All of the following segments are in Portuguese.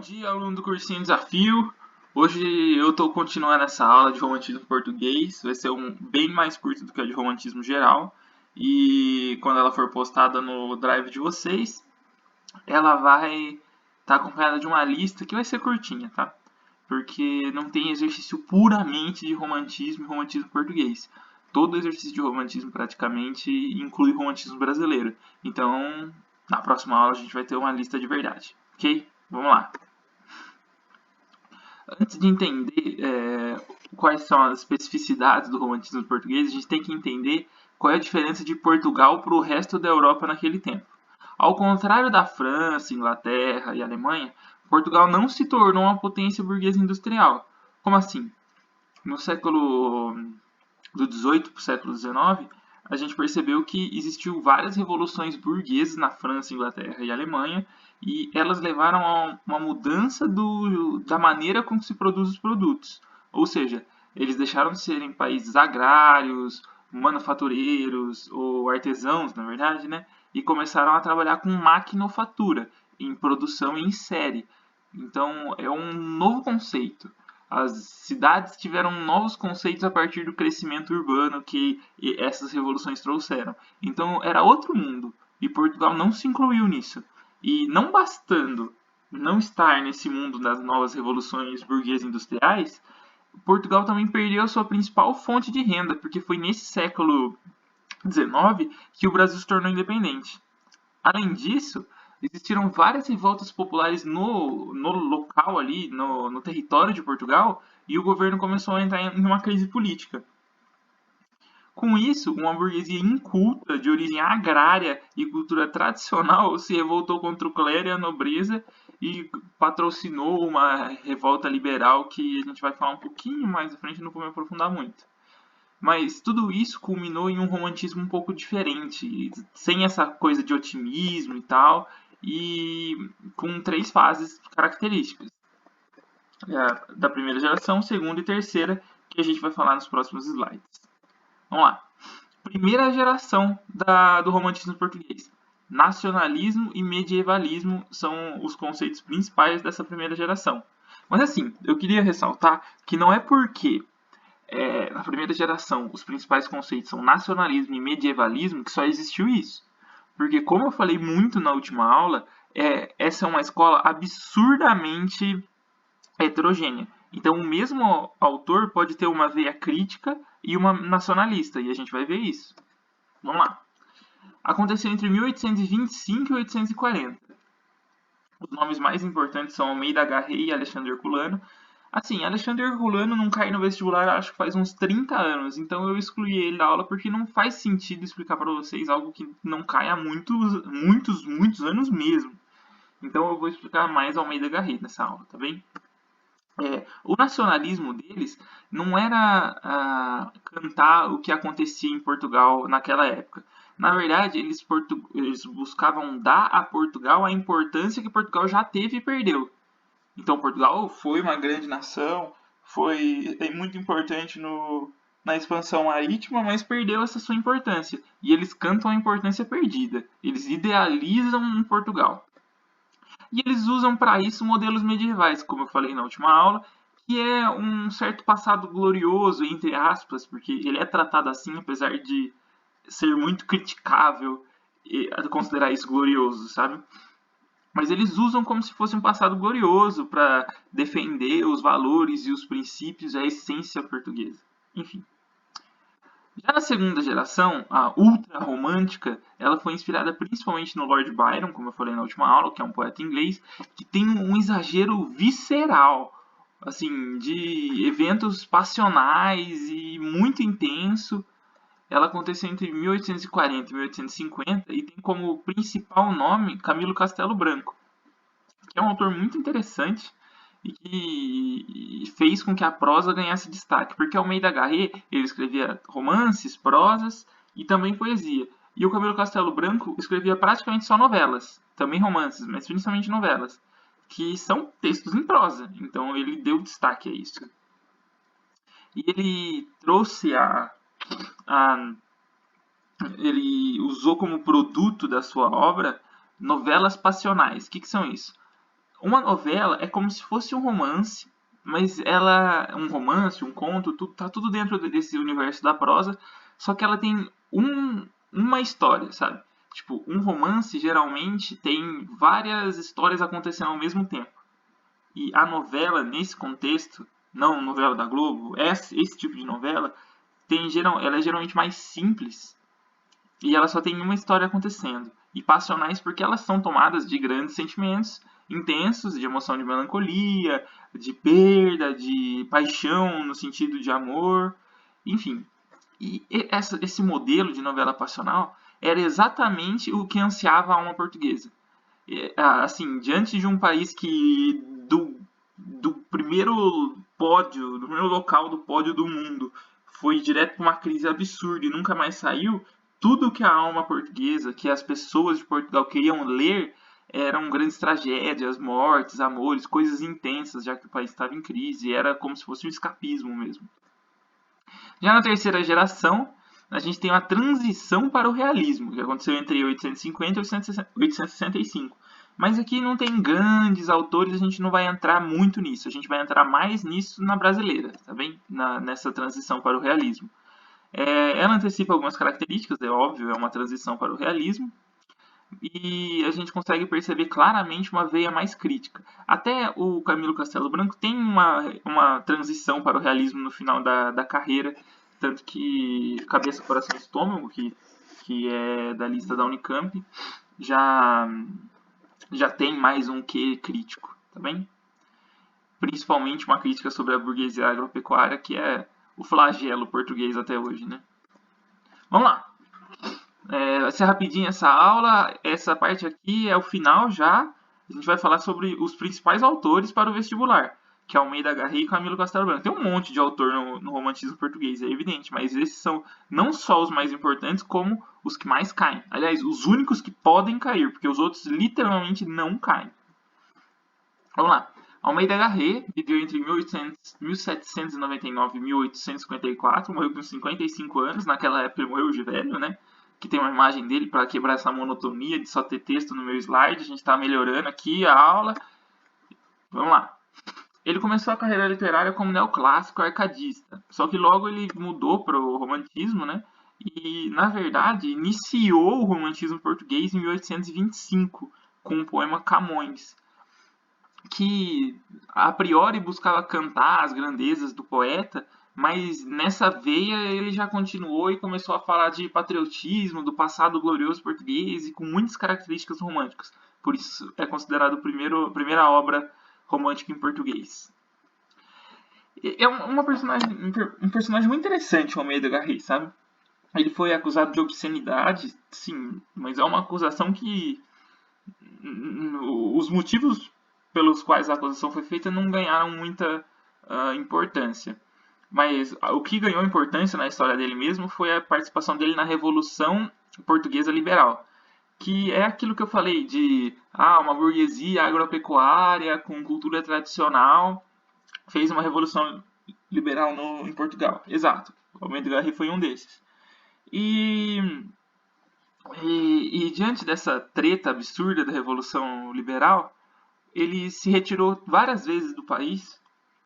dia, aluno do Cursinho Desafio. Hoje eu estou continuando essa aula de romantismo português. Vai ser bem mais curto do que a de romantismo geral. E quando ela for postada no drive de vocês, ela vai estar acompanhada de uma lista que vai ser curtinha, tá? Porque não tem exercício puramente de romantismo e romantismo português. Todo exercício de romantismo praticamente inclui romantismo brasileiro. Então, na próxima aula a gente vai ter uma lista de verdade, ok? Vamos lá. Antes de entender quais são as especificidades do romantismo português, a gente tem que entender qual é a diferença de Portugal para o resto da Europa naquele tempo. Ao contrário da França, Inglaterra e Alemanha, Portugal não se tornou uma potência burguesa industrial. Como assim? No século do 18 para o século 19, a gente percebeu que existiu várias revoluções burguesas na França, Inglaterra e Alemanha, e elas levaram a uma mudança da maneira como se produz os produtos. Ou seja, eles deixaram de serem países agrários, manufatureiros ou artesãos, na verdade, né? E começaram a trabalhar com maquinofatura, em produção em série. Então, é um novo conceito. As cidades tiveram novos conceitos a partir do crescimento urbano que essas revoluções trouxeram. Então era outro mundo e Portugal não se incluiu nisso. E não bastando não estar nesse mundo das novas revoluções burguesas industriais, Portugal também perdeu a sua principal fonte de renda, porque foi nesse século XIX que o Brasil se tornou independente. Além disso, existiram várias revoltas populares no local ali, no território de Portugal, e o governo começou a entrar em uma crise política. Com isso, uma burguesia inculta, de origem agrária e cultura tradicional, se revoltou contra o clero e a nobreza e patrocinou uma revolta liberal que a gente vai falar um pouquinho mais à frente, não vou me aprofundar muito. Mas tudo isso culminou em um romantismo um pouco diferente, sem essa coisa de otimismo e tal, e com 3 fases características. Da primeira geração, segunda e terceira, que a gente vai falar nos próximos slides. Vamos lá. Primeira geração do romantismo português. Nacionalismo e medievalismo são os conceitos principais dessa primeira geração. Mas assim, eu queria ressaltar que não é porque na primeira geração, os principais conceitos são nacionalismo e medievalismo, que só existiu isso. Porque, como eu falei muito na última aula, essa é uma escola absurdamente heterogênea. Então, o mesmo autor pode ter uma veia crítica e uma nacionalista, e a gente vai ver isso. Vamos lá. Aconteceu entre 1825 e 1840. Os nomes mais importantes são Almeida Garrett e Alexandre Herculano. Assim, Alexandre Herculano não cai no vestibular acho que faz uns 30 anos, então eu excluí ele da aula porque não faz sentido explicar para vocês algo que não cai há muitos anos mesmo. Então eu vou explicar mais Almeida Garrett nessa aula, tá bem? O nacionalismo deles não era cantar o que acontecia em Portugal naquela época. Na verdade, eles buscavam dar a Portugal a importância que Portugal já teve e perdeu. Então, Portugal foi uma grande nação, foi muito importante na expansão marítima, mas perdeu essa sua importância. E eles cantam a importância perdida. Eles idealizam Portugal. E eles usam para isso modelos medievais, como eu falei na última aula, que é um certo passado glorioso, entre aspas, porque ele é tratado assim, apesar de ser muito criticável e considerar isso glorioso, sabe? Mas eles usam como se fosse um passado glorioso para defender os valores e os princípios, a essência portuguesa. Enfim. Já na segunda geração, a ultra-romântica, ela foi inspirada principalmente no Lord Byron, como eu falei na última aula, que é um poeta inglês, que tem um exagero visceral, assim, de eventos passionais e muito intenso. Ela aconteceu entre 1840 e 1850 e tem como principal nome Camilo Castelo Branco, que é um autor muito interessante e que fez com que a prosa ganhasse destaque, porque Almeida Garrett ele escrevia romances, prosas e também poesia. E o Camilo Castelo Branco escrevia praticamente só novelas, também romances, mas principalmente novelas, que são textos em prosa. Então ele deu destaque a isso. E ele trouxe ele usou como produto da sua obra novelas passionais. O que são isso? Uma novela é como se fosse um romance, mas ela, um romance, um conto, tá tudo dentro desse universo da prosa, só que ela tem uma história, sabe? Tipo, um romance geralmente tem várias histórias acontecendo ao mesmo tempo. E a novela, nesse contexto, não novela da Globo, esse tipo de novela, ela é geralmente mais simples e ela só tem uma história acontecendo. E passionais porque elas são tomadas de grandes sentimentos intensos, de emoção de melancolia, de perda, de paixão no sentido de amor, enfim. E esse modelo de novela passional era exatamente o que ansiava a alma portuguesa. Assim, diante de um país que do primeiro pódio, do primeiro local do pódio do mundo, foi direto para uma crise absurda e nunca mais saiu, tudo que a alma portuguesa, que as pessoas de Portugal queriam ler, eram grandes tragédias, mortes, amores, coisas intensas, já que o país estava em crise, era como se fosse um escapismo mesmo. Já na terceira geração, a gente tem uma transição para o realismo, que aconteceu entre 850 e 865. Mas aqui não tem grandes autores, a gente não vai entrar muito nisso. A gente vai entrar mais nisso na brasileira, tá bem? Nessa transição para o realismo. Ela antecipa algumas características, é óbvio, é uma transição para o realismo. E a gente consegue perceber claramente uma veia mais crítica. Até o Camilo Castelo Branco tem uma transição para o realismo no final da carreira, tanto que Cabeça, Coração e Estômago, que é da lista da Unicamp, já tem mais um quê crítico, tá bem? Principalmente uma crítica sobre a burguesia agropecuária, que é o flagelo português até hoje, né? Vamos lá! Vai ser rapidinho essa aula. Essa parte aqui é o final já. A gente vai falar sobre os principais autores para o vestibular, que é Almeida Garrett e Camilo Castelo Branco. Tem um monte de autor no romantismo português, é evidente, mas esses são não só os mais importantes, como os que mais caem. Aliás, os únicos que podem cair, porque os outros literalmente não caem. Vamos lá. Almeida Garrett viveu entre 1799 e 1854, morreu com 55 anos, naquela época ele morreu de velho, né? Que tem uma imagem dele para quebrar essa monotonia de só ter texto no meu slide. A gente está melhorando aqui a aula. Vamos lá. Ele começou a carreira literária como neoclássico arcadista, só que logo ele mudou para o romantismo, né? E, na verdade, iniciou o romantismo português em 1825, com o poema Camões, que a priori buscava cantar as grandezas do poeta, mas nessa veia ele já continuou e começou a falar de patriotismo, do passado glorioso português e com muitas características românticas. Por isso é considerado a primeira obra romântica em português. É um personagem muito interessante, o Almeida Garrett, sabe? Ele foi acusado de obscenidade, sim, mas é uma acusação que os motivos pelos quais a acusação foi feita não ganharam muita importância. Mas o que ganhou importância na história dele mesmo foi a participação dele na Revolução Portuguesa Liberal, que é aquilo que eu falei de uma burguesia agropecuária com cultura tradicional fez uma revolução liberal em Portugal. Exato. O Almeida Garrett foi um desses. E diante dessa treta absurda da Revolução Liberal, ele se retirou várias vezes do país,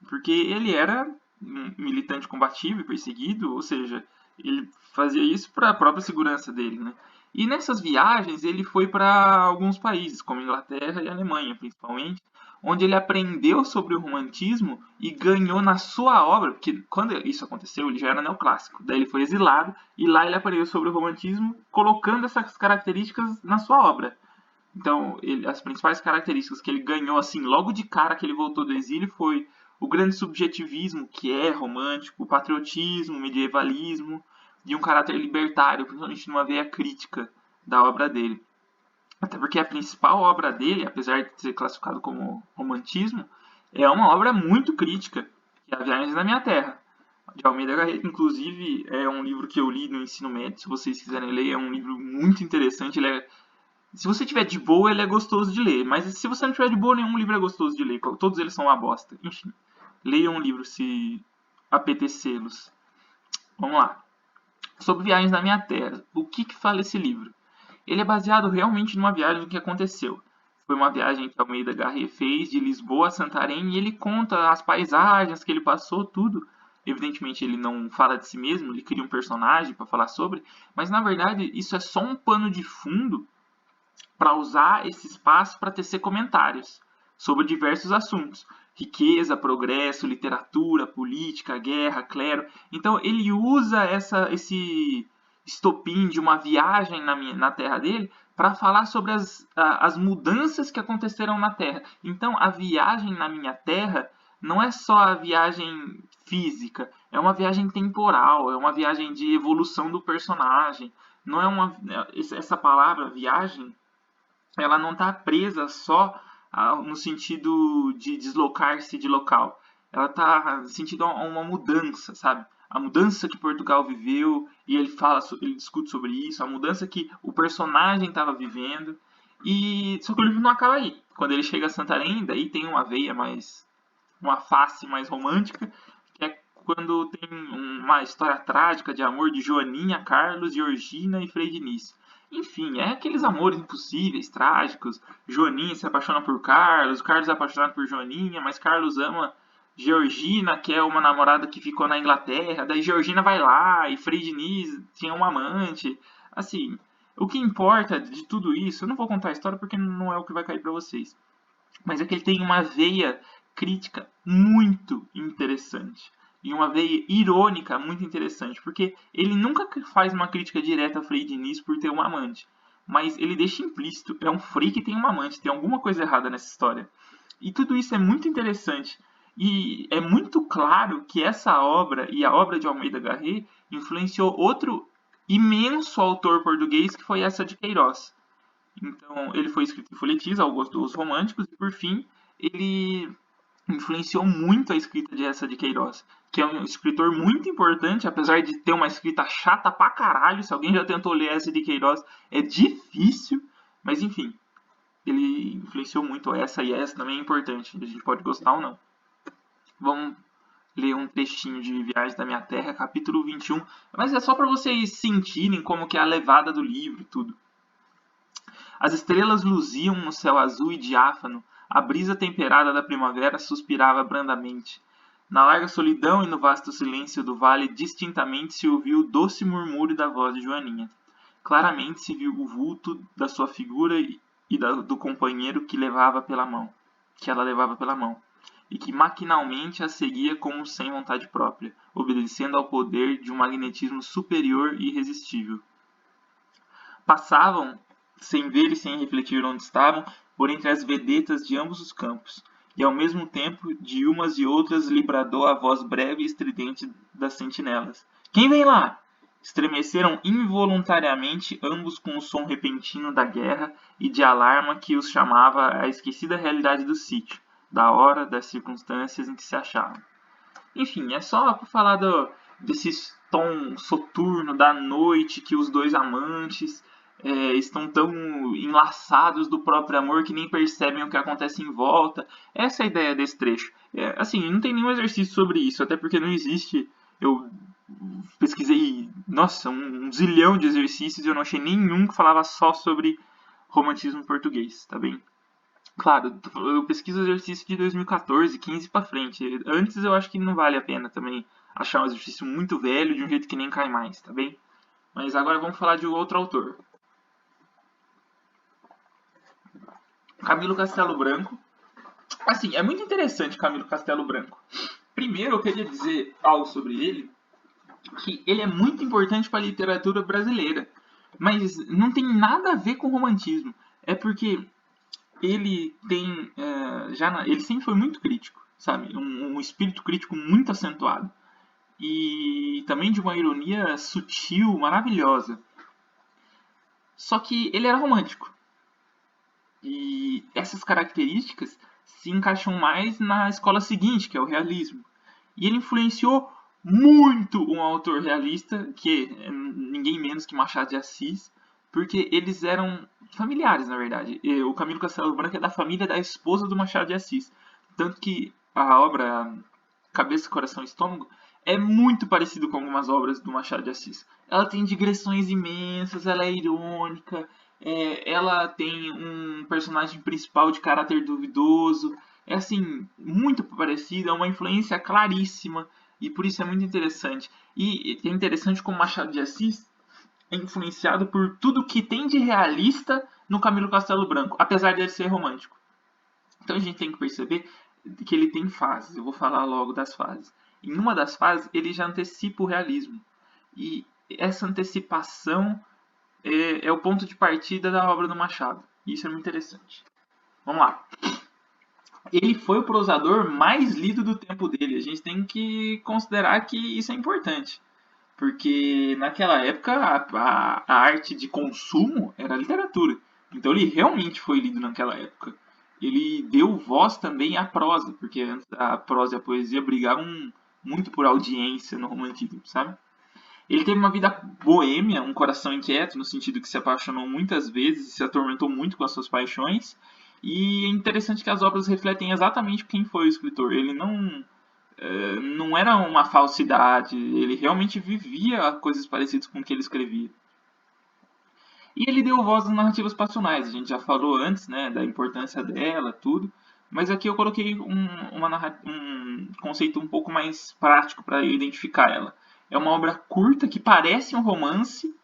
porque ele era um militante combativo e perseguido, ou seja, ele fazia isso para a própria segurança dele, né? E nessas viagens ele foi para alguns países, como Inglaterra e Alemanha, principalmente, onde ele aprendeu sobre o romantismo e ganhou na sua obra, porque quando isso aconteceu ele já era neoclássico, daí ele foi exilado e lá ele aprendeu sobre o romantismo, colocando essas características na sua obra. Então, as principais características que ele ganhou assim logo de cara que ele voltou do exílio foi o grande subjetivismo, que é romântico, o patriotismo, o medievalismo e um caráter libertário, principalmente numa veia crítica da obra dele. Até porque a principal obra dele, apesar de ser classificado como romantismo, é uma obra muito crítica, que é A Viagem da Minha Terra, de Almeida Garrett. Inclusive, é um livro que eu li no ensino médio, se vocês quiserem ler, é um livro muito interessante. Se você tiver de boa, ele é gostoso de ler, mas se você não tiver de boa, nenhum livro é gostoso de ler, todos eles são uma bosta. Enfim, leiam um livro se apetecê-los. Vamos lá. Sobre Viagens da Minha Terra. O que fala esse livro? Ele é baseado realmente numa viagem que aconteceu. Foi uma viagem que Almeida Garré fez de Lisboa a Santarém e ele conta as paisagens que ele passou, tudo. Evidentemente ele não fala de si mesmo, ele cria um personagem para falar sobre, mas na verdade isso é só um pano de fundo para usar esse espaço para tecer comentários sobre diversos assuntos. Riqueza, progresso, literatura, política, guerra, clero. Então ele usa esse estopim de uma viagem na terra dele para falar sobre as mudanças que aconteceram na Terra. Então a viagem na minha terra não é só a viagem física, é uma viagem temporal, é uma viagem de evolução do personagem. Não é uma essa palavra viagem, ela não está presa só no sentido de deslocar-se de local. Ela está no sentido a uma mudança, sabe? A mudança que Portugal viveu e ele discute sobre isso, a mudança que o personagem estava vivendo. E só que o livro não acaba aí. Quando ele chega a Santarém, daí tem uma face mais romântica, que é quando tem uma história trágica de amor de Joaninha, Carlos, Georgina e Frei Diniz. Enfim, é aqueles amores impossíveis, trágicos. Joaninha se apaixona por Carlos, Carlos é apaixonado por Joaninha, mas Carlos ama Georgina, que é uma namorada que ficou na Inglaterra. Daí Georgina vai lá e Frei Diniz tinha uma amante. Assim, o que importa de tudo isso, eu não vou contar a história porque não é o que vai cair para vocês, mas é que ele tem uma veia crítica muito interessante e uma veia irônica muito interessante, porque ele nunca faz uma crítica direta a Frei Diniz por ter uma amante, mas ele deixa implícito, é um Frei que tem uma amante, tem alguma coisa errada nessa história. E tudo isso é muito interessante. E é muito claro que essa obra e a obra de Almeida Garré influenciou outro imenso autor português que foi essa de Queiroz. Então, ele foi escrito em folhetis, ao gosto dos românticos, e por fim, ele influenciou muito a escrita de Essa de Queiroz, que é um escritor muito importante, apesar de ter uma escrita chata pra caralho. Se alguém já tentou ler Essa de Queiroz, é difícil, mas enfim, ele influenciou muito essa, e essa também é importante, a gente pode gostar ou não. Vamos ler um trechinho de Viagem da Minha Terra, capítulo 21, mas é só para vocês sentirem como que é a levada do livro e tudo. As estrelas luziam no céu azul e diáfano, a brisa temperada da primavera suspirava brandamente. Na larga solidão e no vasto silêncio do vale distintamente se ouviu o doce murmúrio da voz de Joaninha. Claramente se viu o vulto da sua figura e do companheiro que ela levava pela mão, e que maquinalmente a seguia como sem vontade própria, obedecendo ao poder de um magnetismo superior e irresistível. Passavam, sem ver e sem refletir onde estavam, por entre as vedetas de ambos os campos, e ao mesmo tempo de umas e outras lhe bradou a voz breve e estridente das sentinelas. Quem vem lá? Estremeceram involuntariamente ambos com o som repentino da guerra e de alarma que os chamava à esquecida realidade do sítio, da hora, das circunstâncias em que se achavam. Enfim, é só para falar desse tom soturno da noite que os dois amantes estão tão enlaçados do próprio amor que nem percebem o que acontece em volta. Essa é a ideia desse trecho. Assim, não tem nenhum exercício sobre isso, até porque não existe. Eu pesquisei, nossa, um zilhão de exercícios e eu não achei nenhum que falava só sobre romantismo português, tá bem? Claro, eu pesquiso exercício de 2014, 15 pra frente. Antes eu acho que não vale a pena também achar um exercício muito velho de um jeito que nem cai mais, tá bem? Mas agora vamos falar de outro autor. Camilo Castelo Branco. Assim, é muito interessante Camilo Castelo Branco. Primeiro eu queria dizer algo sobre ele, que ele é muito importante para a literatura brasileira, mas não tem nada a ver com romantismo. É porque ele tem ele sempre foi muito crítico, sabe? Um espírito crítico muito acentuado e também de uma ironia sutil, maravilhosa. Só que ele era romântico e essas características se encaixam mais na escola seguinte, que é o realismo. E ele influenciou muito um autor realista, que é ninguém menos que Machado de Assis, porque eles eram familiares, na verdade. E o Camilo Castelo Branco é da família da esposa do Machado de Assis. Tanto que a obra Cabeça, Coração e Estômago é muito parecido com algumas obras do Machado de Assis. Ela tem digressões imensas, ela é irônica, Ela tem um personagem principal de caráter duvidoso. É assim, muito parecido, é uma influência claríssima e por isso é muito interessante. E é interessante como Machado de Assis é influenciado por tudo que tem de realista no Camilo Castelo Branco, apesar dele ser romântico. Então a gente tem que perceber que ele tem fases. Eu vou falar logo das fases. Em uma das fases, ele já antecipa o realismo. E essa antecipação é o ponto de partida da obra do Machado. Isso é muito interessante. Vamos lá. Ele foi o prosador mais lido do tempo dele. A gente tem que considerar que isso é importante. Porque naquela época a arte de consumo era a literatura. Então ele realmente foi lido naquela época. Ele deu voz também à prosa, porque antes a prosa e a poesia brigavam muito por audiência no romantismo, sabe? Ele teve uma vida boêmia, um coração inquieto, no sentido que se apaixonou muitas vezes e se atormentou muito com as suas paixões. E é interessante que as obras refletem exatamente quem foi o escritor. Ele não era uma falsidade, ele realmente vivia coisas parecidas com o que ele escrevia. E ele deu voz às narrativas passionais, a gente já falou antes, né, da importância dela, tudo, mas aqui eu coloquei um conceito um pouco mais prático para identificar ela. É uma obra curta que parece um romance,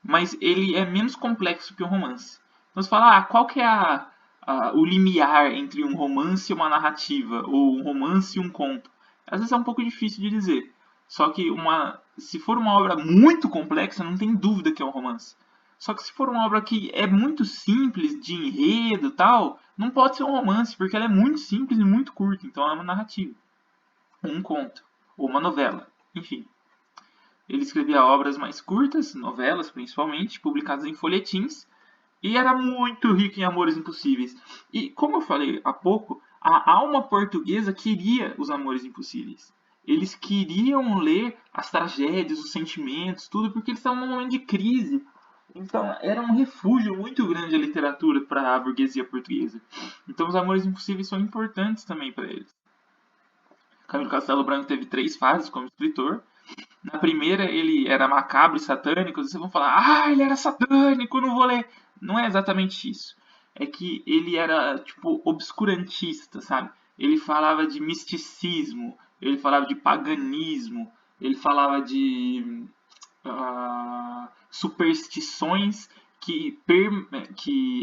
mas ele é menos complexo que um romance. Então você fala, qual que é o limiar entre um romance e uma narrativa, ou um romance e um conto? Às vezes é um pouco difícil de dizer. Só que se for uma obra muito complexa, não tem dúvida que é um romance. Só que se for uma obra que é muito simples, de enredo e tal, não pode ser um romance, porque ela é muito simples e muito curta. Então é uma narrativa, um conto, ou uma novela, enfim. Ele escrevia obras mais curtas, novelas principalmente, publicadas em folhetins, e era muito rico em Amores Impossíveis. E, como eu falei há pouco, a alma portuguesa queria os Amores Impossíveis. Eles queriam ler as tragédias, os sentimentos, tudo, porque eles estavam num momento de crise. Então, era um refúgio muito grande a literatura para a burguesia portuguesa. Então, os Amores Impossíveis são importantes também para eles. Camilo Castelo Branco teve 3 fases como escritor. Na primeira ele era macabro e satânico, vocês vão falar, ele era satânico, não vou ler. Não é exatamente isso. É que ele era, tipo, obscurantista, sabe? Ele falava de misticismo, ele falava de paganismo, ele falava de superstições que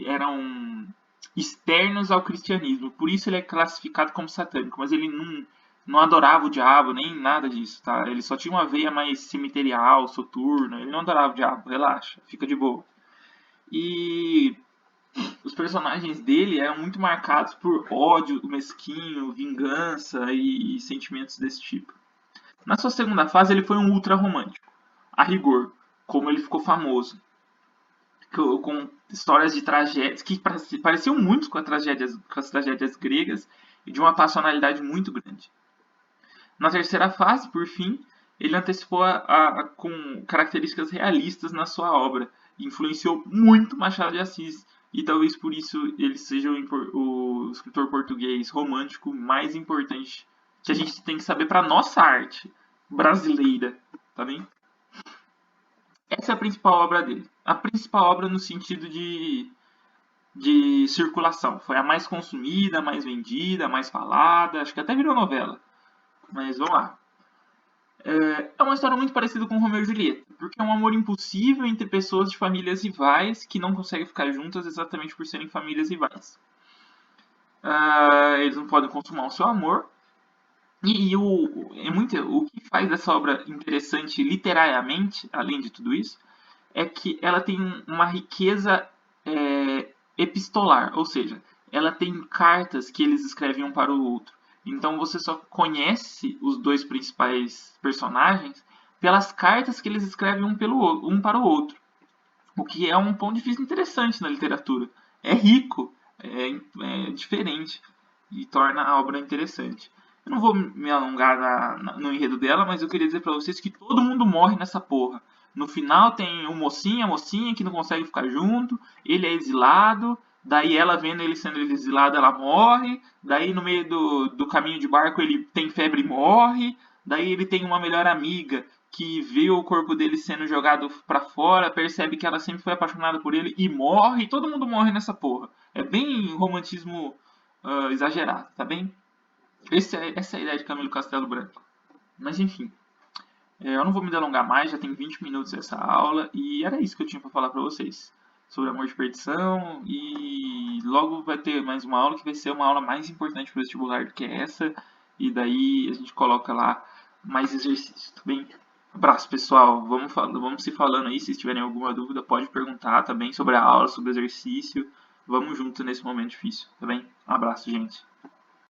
eram externos ao cristianismo. Por isso ele é classificado como satânico, mas ele não adorava o diabo, nem nada disso, tá? Ele só tinha uma veia mais cemiterial, soturna, ele não adorava o diabo, relaxa, fica de boa. E os personagens dele eram muito marcados por ódio mesquinho, vingança e sentimentos desse tipo. Na sua segunda fase, ele foi um ultra romântico, a rigor, como ele ficou famoso, com histórias de tragédias que pareciam muito com as tragédias gregas e de uma passionalidade muito grande. Na terceira fase, por fim, ele antecipou com características realistas na sua obra, e influenciou muito Machado de Assis, e talvez por isso ele seja o escritor português romântico mais importante que a gente tem que saber para nossa arte brasileira, tá bem? Essa é a principal obra dele. A principal obra no sentido de circulação. Foi a mais consumida, a mais vendida, a mais falada, acho que até virou novela. Mas vamos lá. É uma história muito parecida com Romeu e Julieta, porque é um amor impossível entre pessoas de famílias rivais que não conseguem ficar juntas exatamente por serem famílias rivais. Eles não podem consumar o seu amor. O que faz essa obra interessante literariamente, além de tudo isso, é que ela tem uma riqueza epistolar, ou seja, ela tem cartas que eles escrevem um para o outro. Então você só conhece os dois principais personagens pelas cartas que eles escrevem um para o outro. O que é um ponto de vista interessante na literatura. É rico, é diferente e torna a obra interessante. Eu não vou me alongar no enredo dela, mas eu queria dizer para vocês que todo mundo morre nessa porra. No final tem o mocinho, a mocinha que não consegue ficar junto, ele é exilado, daí ela vendo ele sendo exilado, ela morre, daí no meio do caminho de barco ele tem febre e morre, daí ele tem uma melhor amiga que vê o corpo dele sendo jogado pra fora, percebe que ela sempre foi apaixonada por ele e morre, e todo mundo morre nessa porra. É bem romantismo exagerado, tá bem? Essa é a ideia de Camilo Castelo Branco. Mas enfim, eu não vou me delongar mais, já tem 20 minutos essa aula, e era isso que eu tinha pra falar pra vocês. Sobre amor de perdição, e logo vai ter mais uma aula que vai ser uma aula mais importante pro vestibular do que essa, e daí a gente coloca lá mais exercícios, tá bem? Abraço, pessoal. Vamos se falando aí. Se tiverem alguma dúvida, pode perguntar também sobre a aula, sobre o exercício. Vamos junto nesse momento difícil, tá bem? Um abraço, gente.